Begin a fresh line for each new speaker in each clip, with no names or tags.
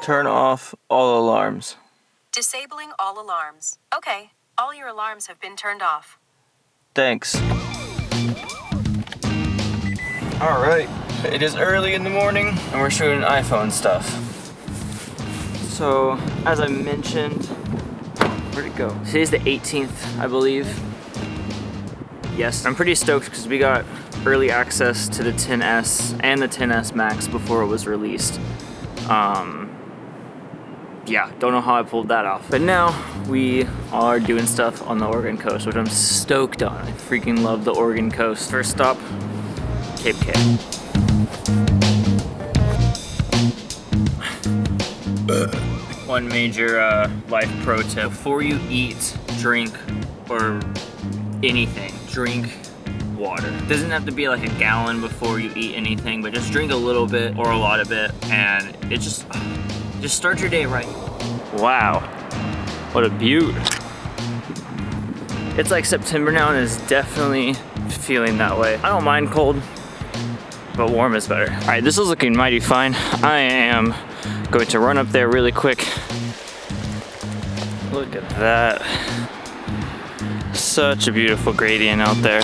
Turn off all alarms.
Disabling all alarms. Okay, all your alarms have been turned off.
Thanks. Alright, it is early in the morning and we're shooting iPhone stuff. So, as I mentioned, where'd it go? Today's the 18th, I believe. Yes, I'm pretty stoked because we got early access to the XS and the XS Max before it was released. Yeah, don't know how I pulled that off. But now we are doing stuff on the Oregon coast, which I'm stoked on. I freaking love the Oregon coast. First stop, Cape K. One major life pro tip: before you eat, drink, or anything, drink water. It doesn't have to be like a gallon before you eat anything, but just drink a little bit or a lot of it, and it just start your day right. Wow, what a beaut. It's like September now and it's definitely feeling that way. I don't mind cold, but warm is better. All right, this is looking mighty fine. I am going to run up there really quick. Look at that. Such a beautiful gradient out there.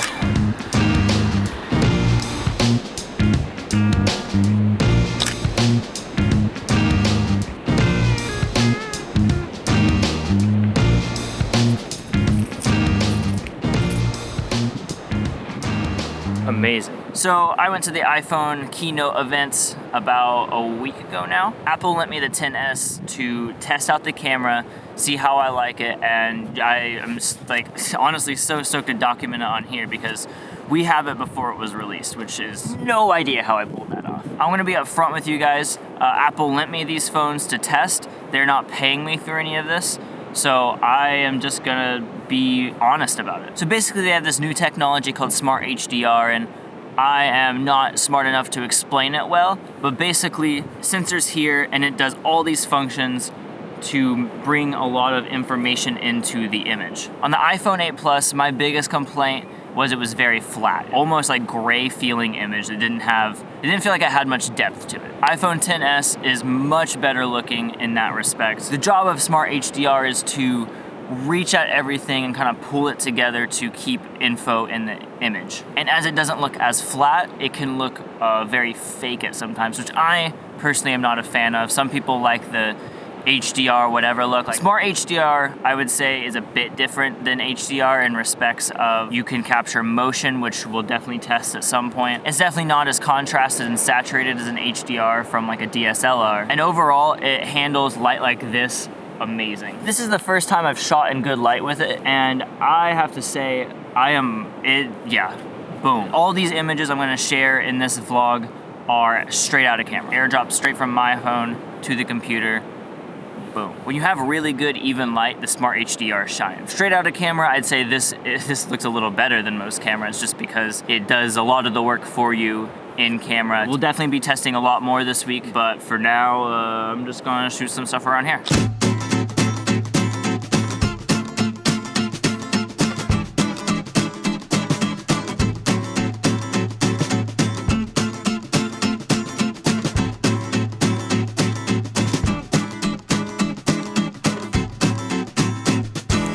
Amazing. So I went to the iPhone keynote events about a week ago now. Apple lent me the XS to test out the camera, see how I like it, and I am like honestly so stoked to document it on here because we have it before it was released, which is no idea how I pulled that off. I'm gonna be upfront with you guys. Apple lent me these phones to test. They're not paying me for any of this. So I am just gonna be honest about it. So basically they have this new technology called Smart HDR, and I am not smart enough to explain it well, but basically sensors here and it does all these functions to bring a lot of information into the image. On the iPhone 8 Plus, my biggest complaint was it was very flat, almost like gray feeling image. It didn't feel like it had much depth to it. iPhone XS is much better looking in that respect. The job of Smart HDR is to reach at everything and kind of pull it together to keep info in the image. And as it doesn't look as flat, it can look very fake at sometimes, which I personally am not a fan of. Some people like the HDR whatever look. Like Smart HDR, I would say, is a bit different than HDR in respects of you can capture motion, which we'll definitely test at some point. It's definitely not as contrasted and saturated as an HDR from like a DSLR. And overall, it handles light like this amazing. This is the first time I've shot in good light with it, and I have to say, yeah, boom. All these images I'm gonna share in this vlog are straight out of camera. Airdrop straight from my phone to the computer. Boom. When you have really good even light, the Smart HDR shines. Straight out of camera, I'd say this looks a little better than most cameras just because it does a lot of the work for you in camera. We'll definitely be testing a lot more this week, but for now, I'm just gonna shoot some stuff around here.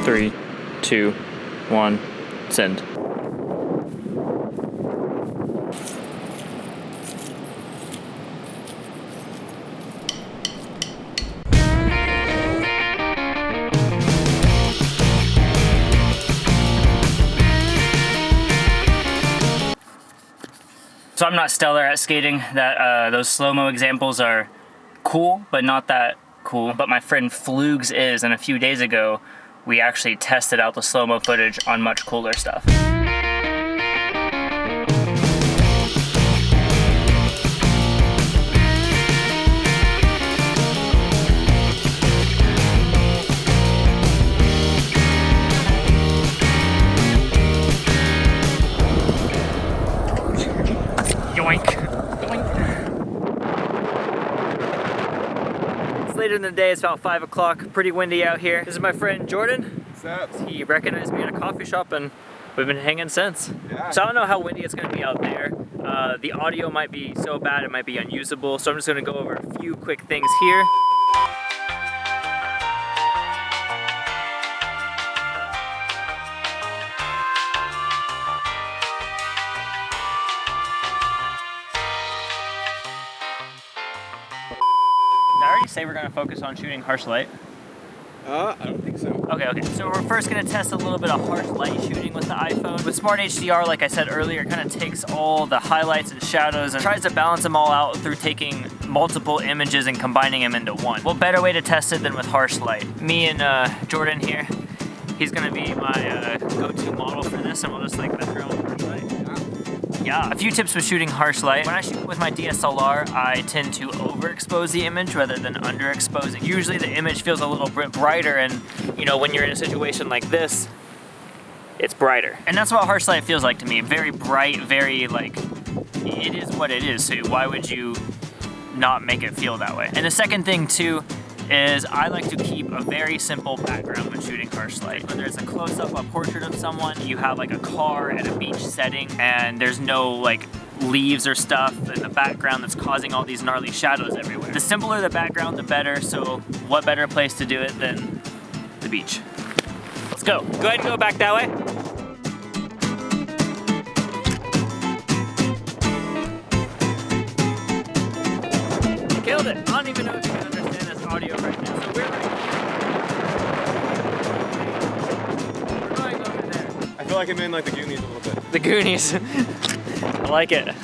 Three, 2, 1, send. So I'm not stellar at skating. Those slow-mo examples are cool, but not that cool. But my friend Flugs is, and a few days ago, we actually tested out the slow-mo footage on much cooler stuff. Later in the day, it's about 5 o'clock, pretty windy out here. This is my friend Jordan.
What's up?
He recognized me at a coffee shop and we've been hanging since.
Yeah.
So I don't know how windy it's gonna be out there. The audio might be so bad it might be unusable, so I'm just gonna go over a few quick things here. we say we're gonna focus on shooting harsh light?
I don't think so.
Okay. So we're first gonna test a little bit of harsh light shooting with the iPhone. With Smart HDR, like I said earlier, it kind of takes all the highlights and shadows and tries to balance them all out through taking multiple images and combining them into one. What better way to test it than with harsh light? Me and Jordan here, he's gonna be my go-to model for this, and we'll just like mess around with harsh light. Yeah, a few tips with shooting harsh light. When I shoot with my DSLR, I tend to overexpose the image rather than underexpose it. Usually the image feels a little bit brighter, and you know, when you're in a situation like this, it's brighter. And that's what harsh light feels like to me. Very bright, very like, it is what it is, so why would you not make it feel that way? And the second thing too, is I like to keep a very simple background when shooting harsh light. Whether it's a close-up, a portrait of someone, you have like a car at a beach setting, and there's no like leaves or stuff in the background that's causing all these gnarly shadows everywhere. The simpler the background, the better, so what better place to do it than the beach? Let's go. Go ahead and go back that way. Killed it. I don't even know if you can understand this audio right now. So we're going over there.
I feel like I'm in like the Goonies a little bit.
The Goonies. I like it.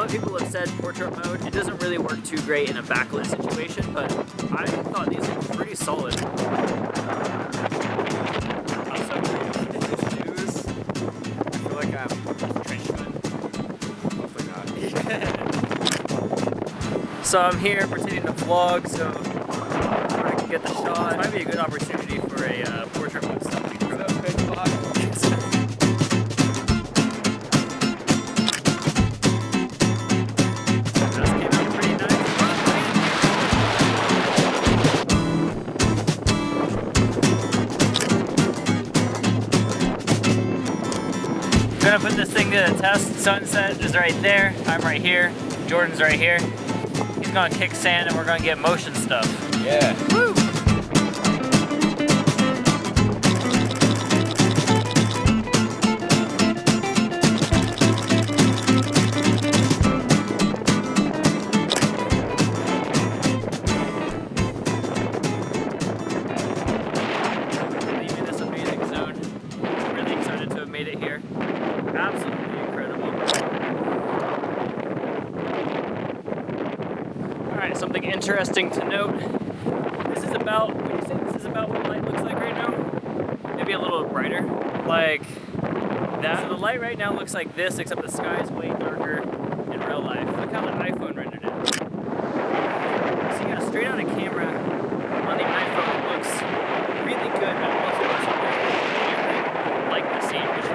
People have said portrait mode, it doesn't really work too great in a backlit situation, but I thought these looked pretty solid. I'm so confused.
I feel like I'm trench foot. Hopefully not.
So I'm here pretending to vlog, so I can get the shot. This might be a good opportunity for a portrait mode stuff. Gonna put this thing to the test. Sunset is right there. I'm right here. Jordan's right here. He's gonna kick sand and we're gonna get motion stuff.
Yeah.
Woo! Leaving this amazing zone. I'm really excited to have made it here. Absolutely incredible. Alright, something interesting to note. This is about, would you say this is about what light looks like right now? Maybe a little brighter. Like that. So the light right now looks like this, except the sky is way darker in real life. Look how the iPhone rendered it. So yeah, straight on a camera on the iPhone it looks really good, but also doesn't really like the scene, which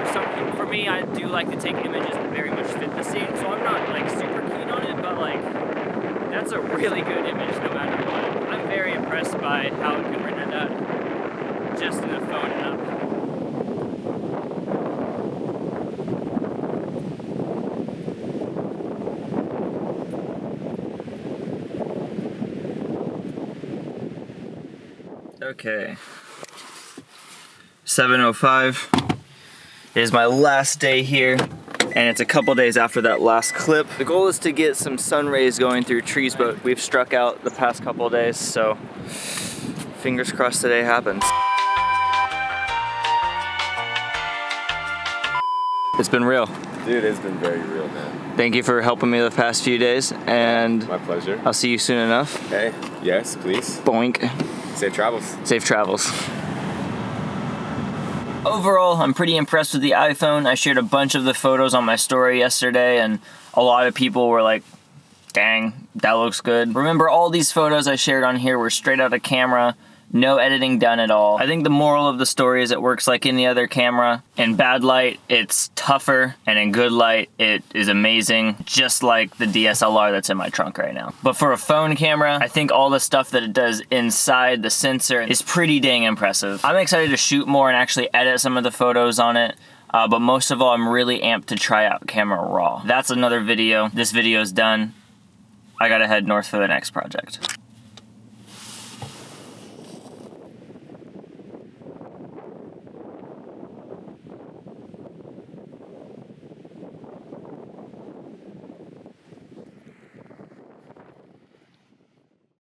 for me, I do like to take images that very much fit the scene, so I'm not like super keen on it, but like that's a really good image no matter what. I'm very impressed by how it can render that just in the phone app. Okay. 7:05 is my last day here, and it's a couple days after that last clip. The goal is to get some sun rays going through trees, but we've struck out the past couple days, so fingers crossed today happens. It's been real.
Dude, it's been very real, man.
Thank you for helping me the past few days, and
My pleasure.
I'll see you soon enough.
Hey, yes, please.
Boink.
Safe travels.
Safe travels. Overall, I'm pretty impressed with the iPhone. I shared a bunch of the photos on my story yesterday, and a lot of people were like, dang, that looks good. Remember, all these photos I shared on here were straight out of camera, no editing done at all. I think the moral of the story is it works like any other camera. In bad light, it's tougher, and in good light, it is amazing, just like the DSLR that's in my trunk right now. But for a phone camera, I think all the stuff that it does inside the sensor is pretty dang impressive. I'm excited to shoot more and actually edit some of the photos on it. But most of all, I'm really amped to try out Camera Raw. That's another video. This video is done. I gotta head north for the next project.